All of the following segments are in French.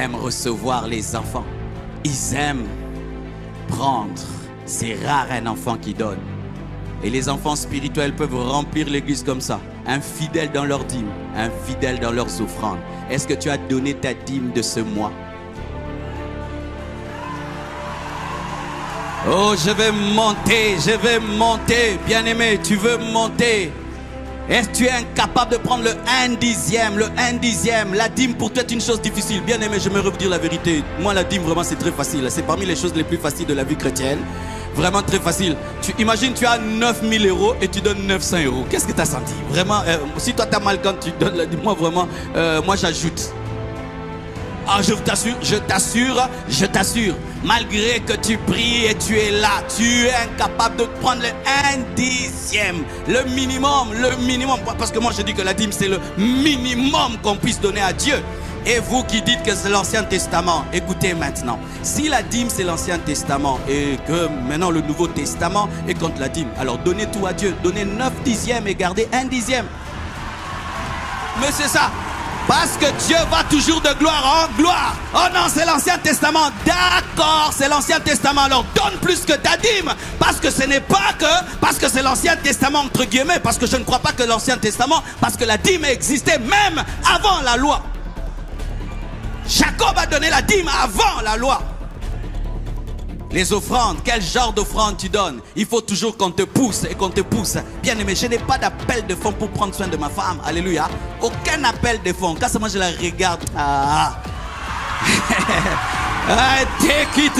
aiment recevoir les enfants. Ils aiment prendre. C'est rare un enfant qui donne. Et les enfants spirituels peuvent remplir l'église comme ça. Infidèles dans leurs dîmes, infidèles dans leurs offrandes. Est-ce que tu as donné ta dîme de ce mois? Oh, je vais monter. Bien-aimé, tu veux monter? Est-ce que tu es incapable de prendre le 1/10? La dîme pour toi est une chose difficile. Bien-aimé, je me veux dire la vérité. Moi, la dîme, vraiment, c'est très facile. C'est parmi les choses les plus faciles de la vie chrétienne. Vraiment très facile. Imagine, tu as 9000 € et tu donnes 900 €. Qu'est-ce que tu as senti? Vraiment, si toi, tu as mal quand tu donnes la dîme, moi, vraiment, moi, j'ajoute. Ah, je t'assure, malgré que tu pries et tu es là, tu es incapable de prendre le 1/10, le minimum, parce que moi je dis que la dîme c'est le minimum qu'on puisse donner à Dieu. Et vous qui dites que c'est l'Ancien Testament, écoutez maintenant, si la dîme c'est l'Ancien Testament et que maintenant le Nouveau Testament est contre la dîme, alors donnez tout à Dieu, donnez 9/10 et gardez 1/10. Mais c'est ça. Parce que Dieu va toujours de gloire en gloire. Oh non, c'est l'Ancien Testament. D'accord, c'est l'Ancien Testament. Alors donne plus que ta dîme. Parce que ce n'est pas que... Parce que c'est l'Ancien Testament entre guillemets. Parce que je ne crois pas que l'Ancien Testament... Parce que la dîme existait même avant la loi. Jacob a donné la dîme avant la loi. Les offrandes, quel genre d'offrande tu donnes? Il faut toujours qu'on te pousse et qu'on te pousse. Bien aimé, je n'ai pas d'appel de fonds pour prendre soin de ma femme. Alléluia. Aucun appel de fonds. Quand seulement je la regarde. Take it.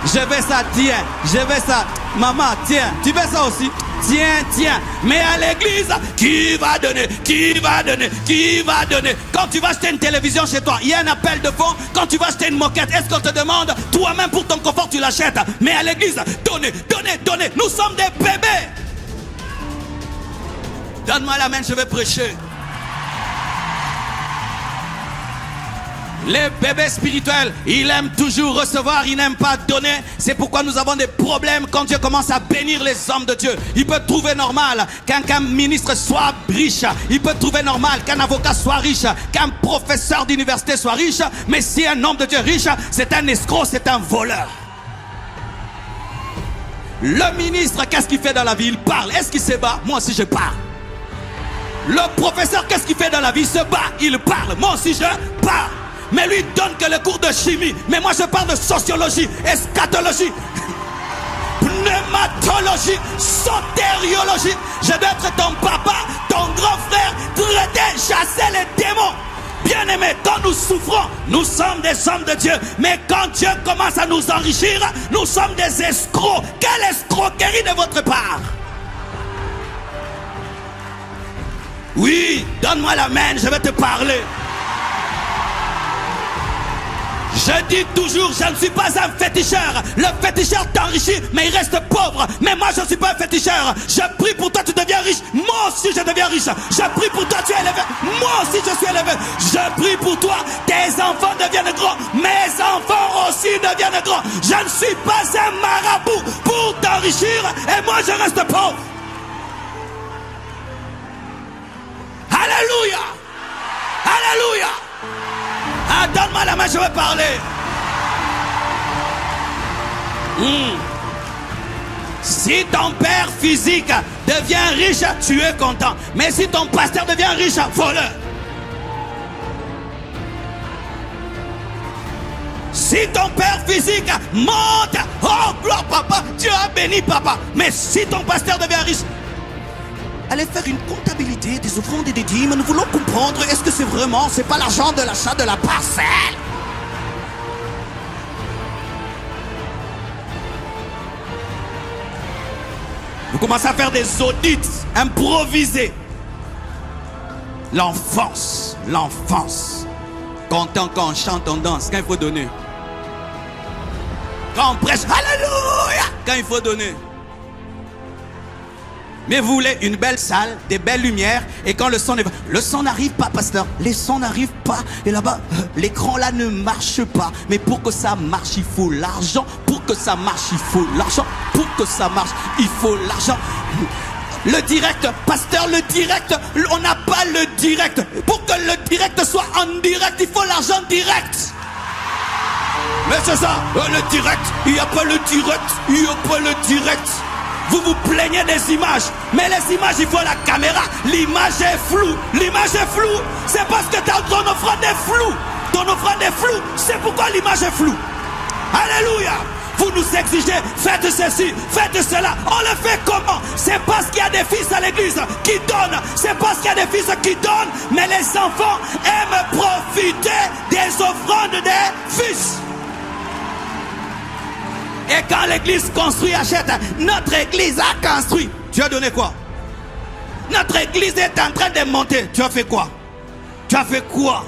Je veux ça, tiens. Je veux ça. Maman, tiens. Tu veux ça aussi? Tiens. Mais à l'église, qui va donner? Quand tu vas acheter une télévision chez toi, il y a un appel de fonds. Quand tu vas acheter une moquette, est-ce qu'on te demande? Toi-même pour ton confort, tu l'achètes. Mais à l'église, donnez. Nous sommes des bébés. Donne-moi la main, je vais prêcher. Les bébés spirituels, ils aiment toujours recevoir, ils n'aiment pas donner. C'est pourquoi nous avons des problèmes quand Dieu commence à bénir les hommes de Dieu. Il peut trouver normal qu'un ministre soit riche. Il peut trouver normal qu'un avocat soit riche, qu'un professeur d'université soit riche. Mais si un homme de Dieu est riche, c'est un escroc, c'est un voleur. Le ministre, qu'est-ce qu'il fait dans la vie? Il parle. Est-ce qu'il se bat? Moi aussi je parle. Le professeur, qu'est-ce qu'il fait dans la vie? Il se bat, il parle. Moi aussi je parle. Mais lui donne que le cours de chimie. Mais moi je parle de sociologie, eschatologie, pneumatologie, sotériologie. Je dois être ton papa, ton grand frère, traiter, chasser les démons. Bien aimé, quand nous souffrons, nous sommes des hommes de Dieu. Mais quand Dieu commence à nous enrichir, nous sommes des escrocs. Quelle escroquerie de votre part! Oui, donne-moi la main, je vais te parler. Je dis toujours, je ne suis pas un féticheur. Le féticheur t'enrichit, mais il reste pauvre. Mais moi, je ne suis pas un féticheur. Je prie pour toi, tu deviens riche. Moi aussi, je deviens riche. Je prie pour toi, tu es élevé. Moi aussi, je suis élevé. Je prie pour toi, tes enfants deviennent grands. Mes enfants aussi deviennent grands. Je ne suis pas un marabout pour t'enrichir. Et moi, je reste pauvre. Alléluia. Alléluia. Ah, donne-moi la main, je vais parler. Si ton père physique devient riche, tu es content. Mais si ton pasteur devient riche, voleur. Si ton père physique monte, oh gloire papa, Dieu a béni papa. Mais si ton pasteur devient riche, allez faire une comptabilité des offrandes et des dîmes. Nous voulons comprendre, est-ce que c'est pas l'argent de l'achat de la parcelle? Vous commencez à faire des audits improvisés. L'enfance. Content quand on chante, on danse, quand il faut donner. Quand on prêche, alléluia, quand il faut donner. Mais vous voulez une belle salle, des belles lumières, et quand le son n'arrive pas, pasteur, les sons n'arrivent pas, et là-bas, l'écran là ne marche pas. Mais pour que ça marche, il faut l'argent. Pour que ça marche, il faut l'argent. Pour que ça marche, il faut l'argent. Le direct, pasteur, le direct, on n'a pas le direct. Pour que le direct soit en direct, il faut l'argent direct. Mais c'est ça, le direct, il n'y a pas le direct, il n'y a pas le direct. Vous vous plaignez des images, mais les images, il faut la caméra. L'image est floue, l'image est floue. C'est parce que ton offrande est floue. Ton offrande est floue, c'est pourquoi l'image est floue. Alléluia. Vous nous exigez, faites ceci, faites cela. On le fait comment? C'est parce qu'il y a des fils à l'église qui donnent. C'est parce qu'il y a des fils qui donnent. Mais les enfants aiment profiter des offrandes des fils. Et quand l'église construit, achète, notre église a construit. Tu as donné quoi? Notre église est en train de monter. Tu as fait quoi? Tu as fait quoi?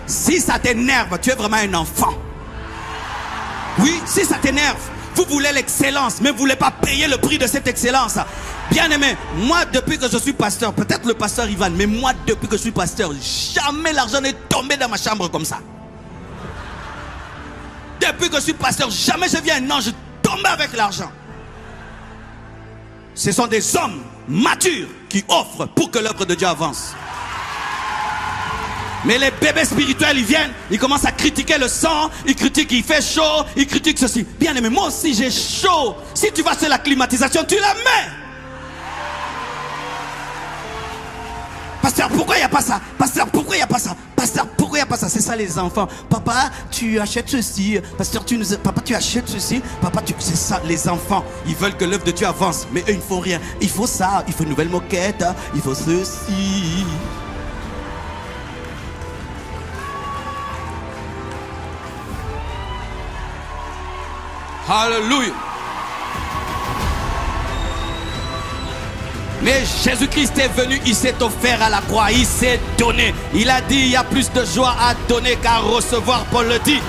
Si ça t'énerve, tu es vraiment un enfant. Oui, si ça t'énerve, vous voulez l'excellence, mais vous ne voulez pas payer le prix de cette excellence. Bien aimé, moi depuis que je suis pasteur, peut-être le pasteur Ivan, mais moi depuis que je suis pasteur, jamais l'argent n'est tombé dans ma chambre comme ça. Depuis que je suis pasteur, jamais je viens un ange tomber avec l'argent. Ce sont des hommes matures qui offrent pour que l'œuvre de Dieu avance. Mais les bébés spirituels, ils viennent, ils commencent à critiquer le sang, ils critiquent, il fait chaud, ils critiquent ceci. Bien aimé, moi aussi j'ai chaud. Si tu vas sur la climatisation, tu la mets. Pasteur, pourquoi il n'y a pas ça? Pasteur, pourquoi il n'y a pas ça? Pasteur, pourquoi il n'y a pas ça? C'est ça les enfants. Papa, tu achètes ceci. Pasteur, papa, tu achètes ceci. Papa, c'est ça les enfants. Ils veulent que l'œuvre de Dieu avance, mais eux, ils ne font rien. Il faut ça, il faut une nouvelle moquette, il faut ceci. Alléluia. Mais Jésus-Christ est venu, il s'est offert à la croix, il s'est donné. Il a dit, il y a plus de joie à donner qu'à recevoir, Paul le dit.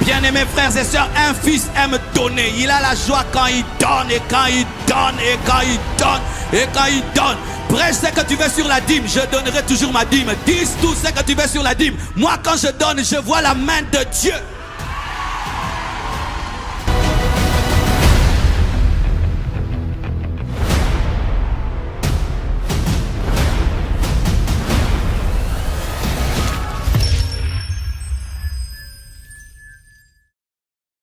Bien-aimés frères et sœurs, un fils aime donner. Il a la joie quand il donne, et quand il donne, et quand il donne, et quand il donne. Prêche ce que tu veux sur la dîme, je donnerai toujours ma dîme. Dis tout ce que tu veux sur la dîme. Moi quand je donne, je vois la main de Dieu.